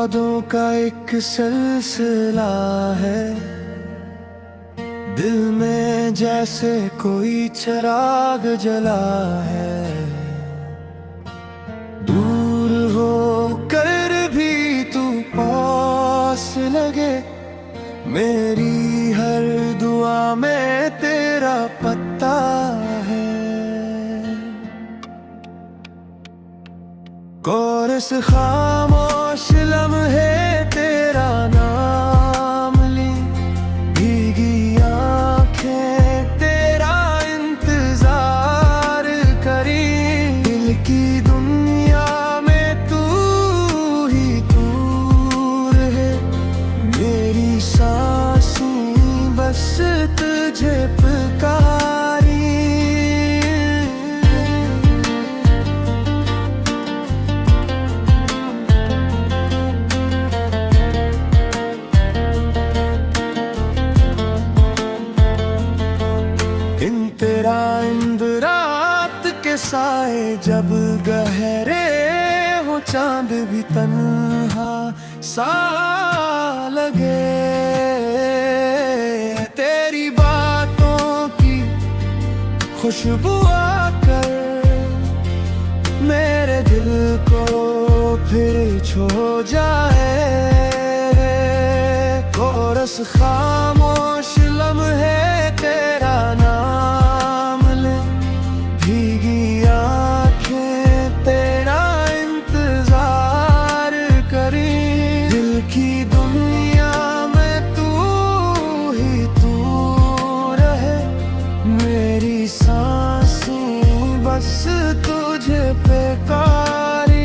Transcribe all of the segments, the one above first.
यादों का एक सिलसिला है, दिल में जैसे कोई चिराग जला है। दूर हो कर भी तू पास लगे, मेरी हर दुआ में तेरा पत्ता है। कोरस खामोश लम्हे तेरा नाम ली, भीगी आंखें तेरा इंतजार करी। दिल की दुनिया में तू ही तू रहे, मेरी सांसें बस तुझे पुकारी। तेरा इंद रात के साए जब गहरे हो, चांद भी तन्हा सा लगे। तेरी बातों की खुशबू आकर मेरे दिल को फिर छू जाए। कोरस खामोश लम्हे तेरा नाम ले, भीगी आंखें तेरा इंतजार करी। दिल की दुनिया में तू ही तू रहे, मेरी सांसें बस तुझे बेकारी।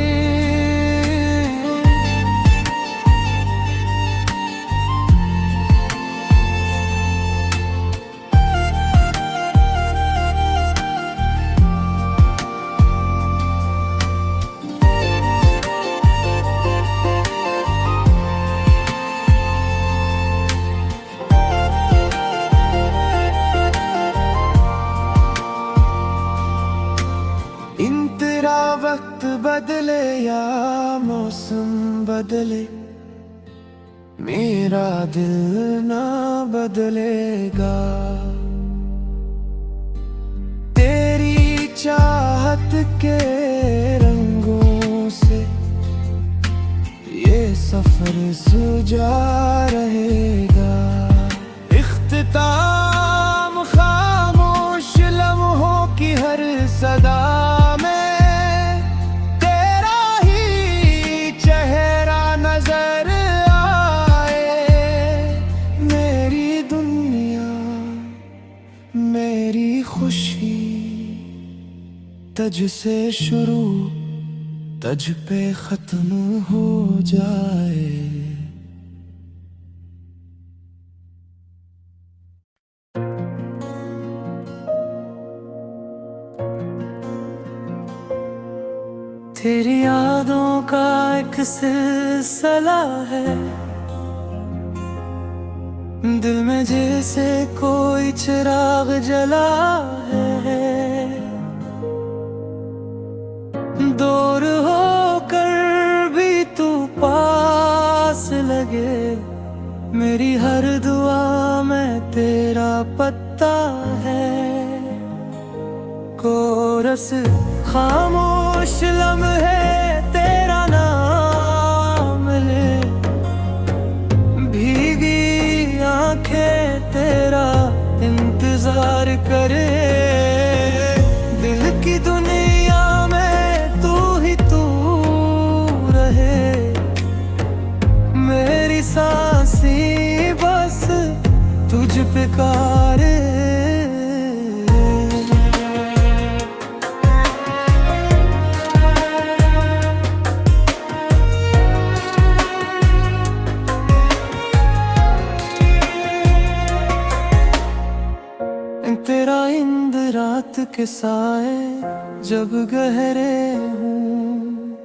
तेरा वक्त बदले या मौसम बदले, मेरा दिल ना बदलेगा। तेरी चाहत के रंगों से ये सफर सुजा रहेगा। इख्तिताम खामोश लम्हों की हर सदा में तेरा ही चेहरा नजर आए। मेरी दुनिया मेरी खुशी तुझ से शुरू, तुझ पे खत्म हो जाए। तेरी यादों का एक सिलसिला है, दिल में जैसे कोई चिराग जला है। दूर होकर भी तू पास लगे, मेरी हर दुआ में तेरा पत्ता है। कोरस खामोश लम्हे तेरा नाम ले, भीगी आंखें तेरा इंतजार करे। दिल की दुनिया में तू ही तू रहे, मेरी सांसें बस तुझ पे पुकारे। तेरा इंद रात के साए जब गहरे हूँ,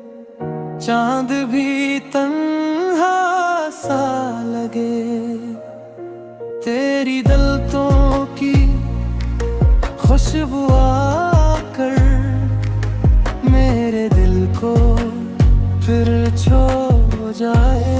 चांद भी तन्हा सा लगे। तेरी दलतों की खुशबू आकर मेरे दिल को फिर छू जाए।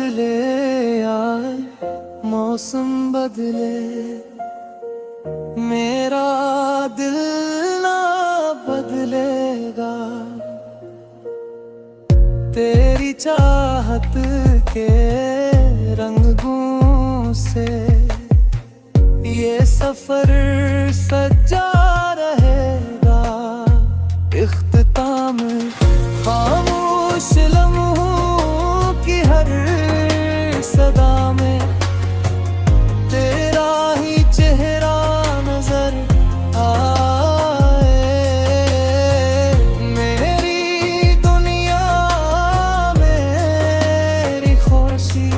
बदले यार, मौसम बदले, मेरा दिल ना बदलेगा। तेरी चाहत के रंगों से ये सफर सजा रहेगा। इख्तिताम खामोश लम्हों की हर सदा में तेरा ही चेहरा नजर आए। मेरी दुनिया मेरी खुशी